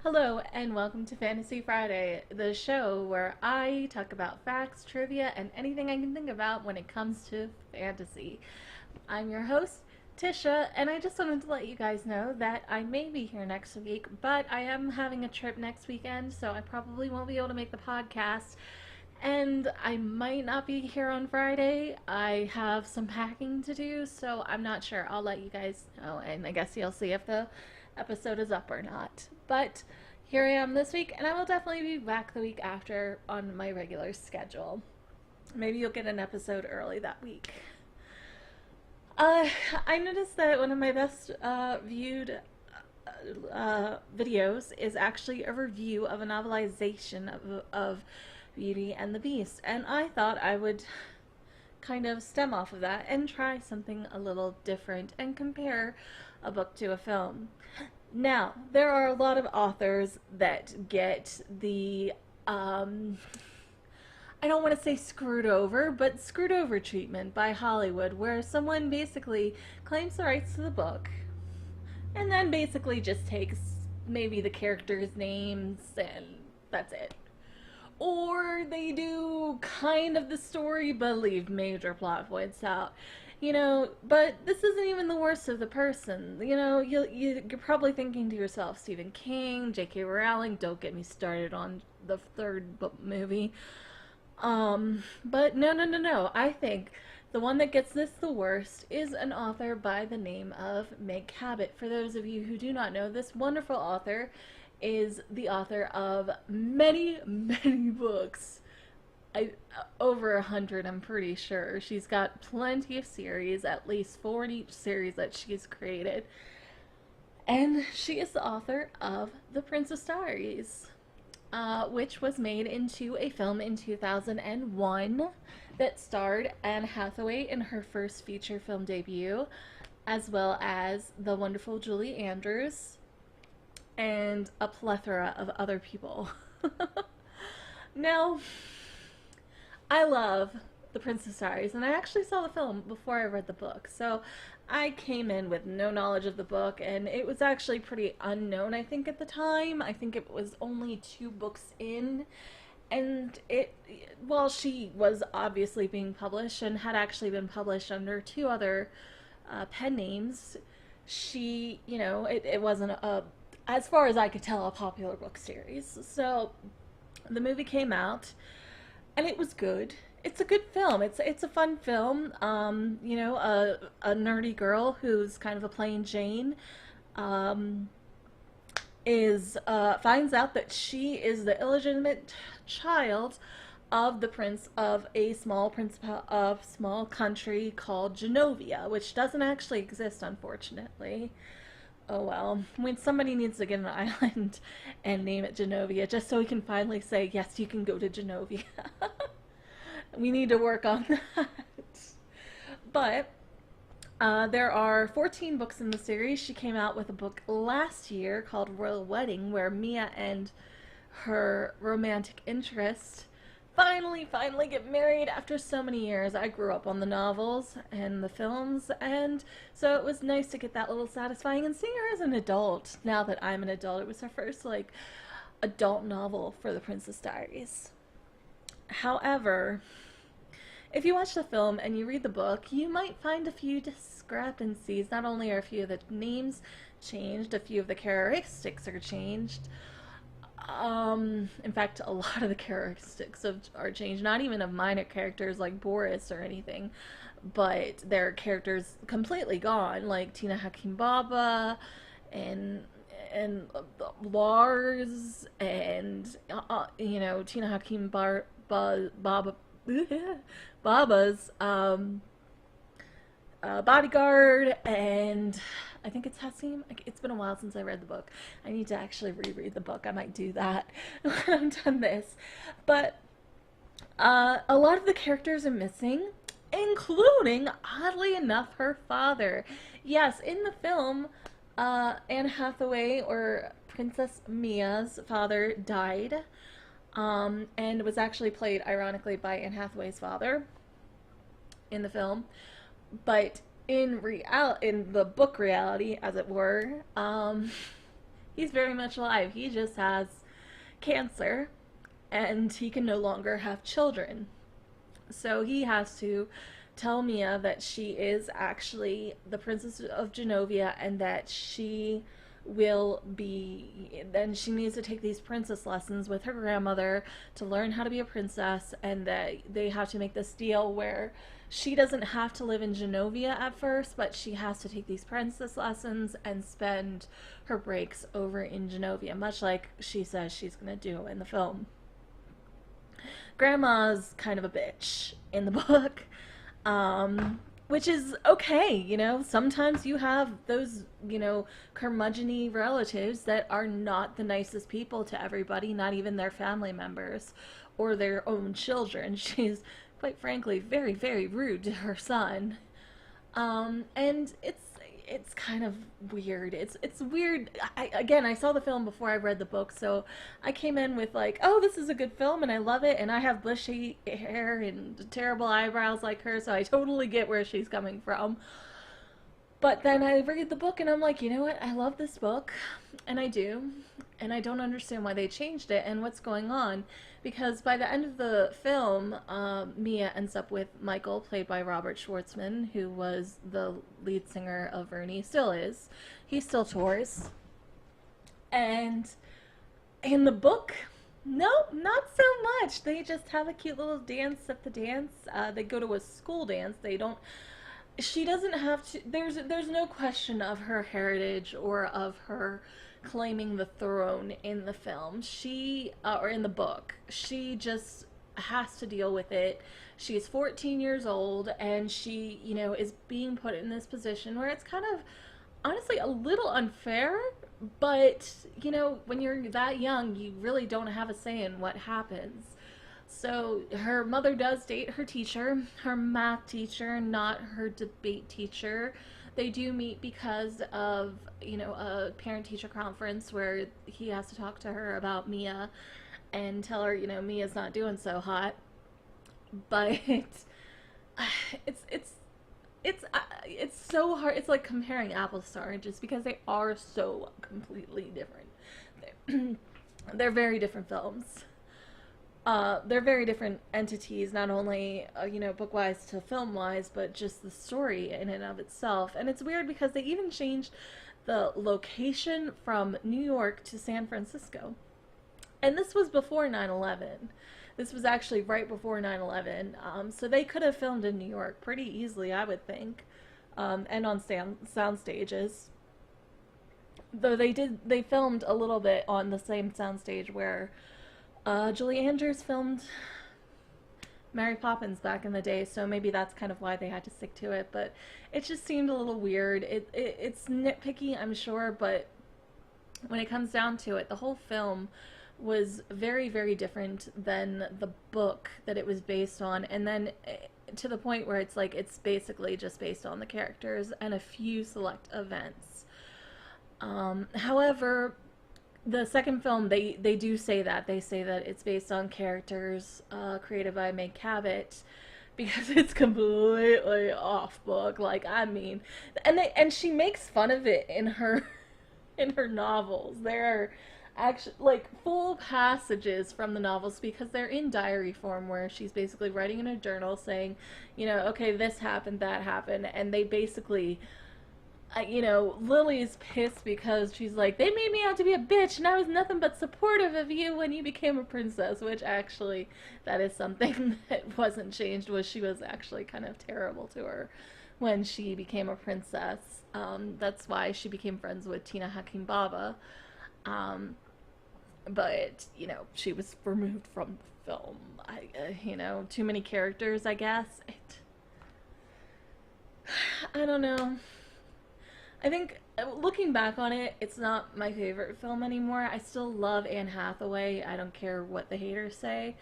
Hello and welcome to Fantasy Friday, the show where I talk about facts, trivia, and anything I can think about when it comes to fantasy. I'm your host, Tisha, and I just wanted to let you guys know that I may be here next week, but I am having a trip next weekend, so I probably won't be able to make the podcast. And I might not be here on Friday. I have some packing to do, so I'm not sure. I'll let you guys know, and I guess you'll see if the episode is up or not. But here I am this week, and I will definitely be back the week after on my regular schedule. Maybe you'll get an episode early that week. Uh, I noticed that one of my best viewed videos is actually a review of a novelization of Beauty and the Beast, and I thought I would kind of stem off of that and try something a little different and compare a book to a film. Now, there are a lot of authors that get the, I don't want to say screwed over, but screwed over treatment by Hollywood, where someone basically claims the rights to the book and then basically just takes maybe the characters' names and that's it. Or they do kind of the story but leave major plot points out. But this isn't even the worst of the person. You're probably thinking to yourself, Stephen King, J.K. Rowling, don't get me started on the third book movie. But no. I think the one that gets this the worst is an author by the name of Meg Cabot. For those of you who do not know, this wonderful author is the author of many books. Over 100, I'm pretty sure. She's got plenty of series, at least 4 in each series that she's created. And she is the author of The Princess Diaries, which was made into a film in 2001 that starred Anne Hathaway in her first feature film debut, as well as the wonderful Julie Andrews and a plethora of other people. Now, I love The Princess Diaries, and I actually saw the film before I read the book, so I came in with no knowledge of the book, and it was actually pretty unknown, I think, at the time. I think it was only 2 books in, and while she was obviously being published and had actually been published under 2 other pen names, it wasn't as far as I could tell, a popular book series. So the movie came out, and it was good. It's a good film. It's a fun film. A nerdy girl who's kind of a plain Jane, is finds out that she is the illegitimate child of the prince of a small country called Genovia, which doesn't actually exist, unfortunately. Oh well, when somebody needs to get an island and name it Genovia, just so we can finally say, yes, you can go to Genovia. We need to work on that. But there are 14 books in the series. She came out with a book last year called Royal Wedding, where Mia and her romantic interest finally get married after so many years. I grew up on the novels and the films, and so it was nice to get that little satisfying and seeing her as an adult. Now that I'm an adult, it was her first adult novel for The Princess Diaries. However, if you watch the film and you read the book, you might find a few discrepancies. Not only are a few of the names changed, a few of the characteristics are changed. In fact, a lot of the characteristics are changed, not even of minor characters like Boris or anything, but their are characters completely gone, like Tina Hakim Baba and Lars and Tina Hakim Baba Baba's bodyguard, and I think it's Hassim. It's been a while since I read the book. I need to actually reread the book. I might do that when I'm done this. But a lot of the characters are missing, including, oddly enough, her father. Yes, in the film, Anne Hathaway, or Princess Mia's father, died, and was actually played, ironically, by Anne Hathaway's father in the film. But in the book reality, as it were, He's very much alive. He just has cancer and he can no longer have children. So he has to tell Mia that she is actually the Princess of Genovia and that she will be, then she needs to take these princess lessons with her grandmother to learn how to be a princess, and that they have to make this deal where she doesn't have to live in Genovia at first, but she has to take these princess lessons and spend her breaks over in Genovia, much like she says she's going to do in the film. Grandma's kind of a bitch in the book, which is okay. Sometimes you have those, curmudgeony relatives that are not the nicest people to everybody, not even their family members or their own children. She's, quite frankly, very, very rude to her son. And it's kind of weird. It's weird. I saw the film before I read the book, so I came in with like, oh, this is a good film and I love it, and I have bushy hair and terrible eyebrows like her, so I totally get where she's coming from. But then I read the book and I'm like, you know what? I love this book, and I do, and I don't understand why they changed it and what's going on. Because by the end of the film, Mia ends up with Michael, played by Robert Schwartzman, who was the lead singer of Vernie, still is. He still tours. And in the book, no, not so much. They just have a cute little dance at the dance. They go to a school dance. They don't. She doesn't have to. There's no question of her heritage or of her claiming the throne in the film. Or in the book, she just has to deal with it. She's 14 years old, and she, is being put in this position where it's kind of, honestly, a little unfair. But, when you're that young, you really don't have a say in what happens. So her mother does date her teacher, her math teacher, not her debate teacher. They do meet because of, a parent-teacher conference where he has to talk to her about Mia and tell her, Mia's not doing so hot. But it's so hard. It's like comparing apples to oranges because they are so completely different. They're very different films. They're very different entities, not only, book-wise to film-wise, but just the story in and of itself. And it's weird because they even changed the location from New York to San Francisco. And this was before 9/11. This was actually right before 9/11. So they could have filmed in New York pretty easily, I would think, and on sound stages. Though they filmed a little bit on the same soundstage where Julie Andrews filmed Mary Poppins back in the day, so maybe that's kind of why they had to stick to it. But it just seemed a little weird. It's nitpicky, I'm sure, but when it comes down to it, the whole film was very, very different than the book that it was based on, and then to the point where it's like it's basically just based on the characters and a few select events. However, the second film, they do say that. They say that it's based on characters created by Meg Cabot, because it's completely off book. Like, I mean, and she makes fun of it in her in her novels. There are actually like full passages from the novels because they're in diary form, where she's basically writing in a journal saying, okay, this happened, that happened, and they basically Lily's pissed because she's like, they made me out to be a bitch and I was nothing but supportive of you when you became a princess, which actually, that is something that wasn't changed, was she was actually kind of terrible to her when she became a princess. That's why she became friends with Tina Hakim Baba. But, she was removed from the film. Too many characters, I guess. I don't know. I think, looking back on it, it's not my favorite film anymore. I still love Anne Hathaway. I don't care what the haters say.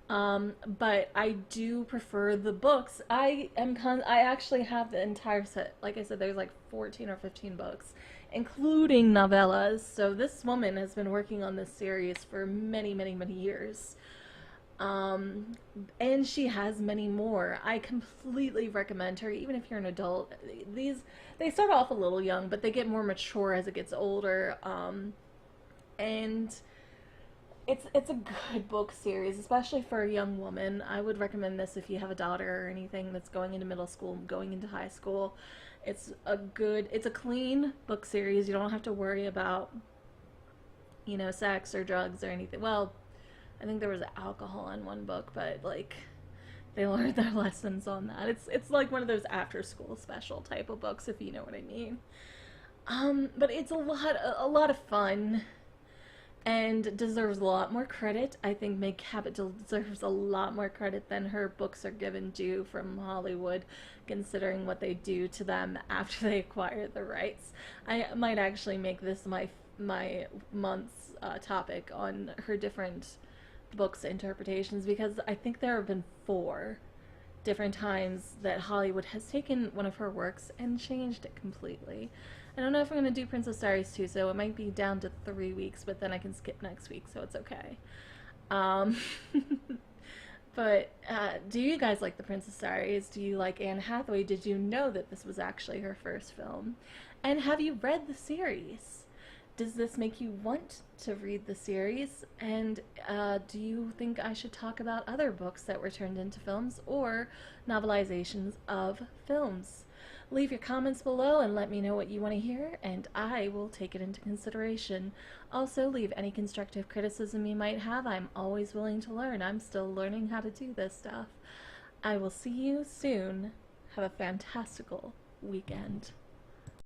But I do prefer the books. I actually have the entire set. Like I said, there's like 14 or 15 books, including novellas. So this woman has been working on this series for many, many, many years. And she has many more. I completely recommend her, even if you're an adult. They start off a little young, but they get more mature as it gets older. and it's a good book series, especially for a young woman. I would recommend this if you have a daughter or anything that's going into middle school, going into high school. It's a clean book series. You don't have to worry about, sex or drugs or anything. Well, I think there was alcohol in one book, but like they learned their lessons on that. It's like one of those after school special type of books, if you know what I mean. But it's a lot of fun and deserves a lot more credit. I think Meg Cabot deserves a lot more credit than her books are given due from Hollywood, considering what they do to them after they acquire the rights. I might actually make this my month's topic on her different books interpretations, because I think there have been 4 different times that Hollywood has taken one of her works and changed it completely. I don't know if I'm going to do Princess Diaries too, so it might be down to 3 weeks, but then I can skip next week, so it's okay. Um, but do you guys like the Princess Diaries? Do you like Anne Hathaway? Did you know that this was actually her first film? And have you read the series? Does this make you want to read the series? And do you think I should talk about other books that were turned into films or novelizations of films? Leave your comments below and let me know what you want to hear, and I will take it into consideration. Also, leave any constructive criticism you might have. I'm always willing to learn. I'm still learning how to do this stuff. I will see you soon. Have a fantastical weekend.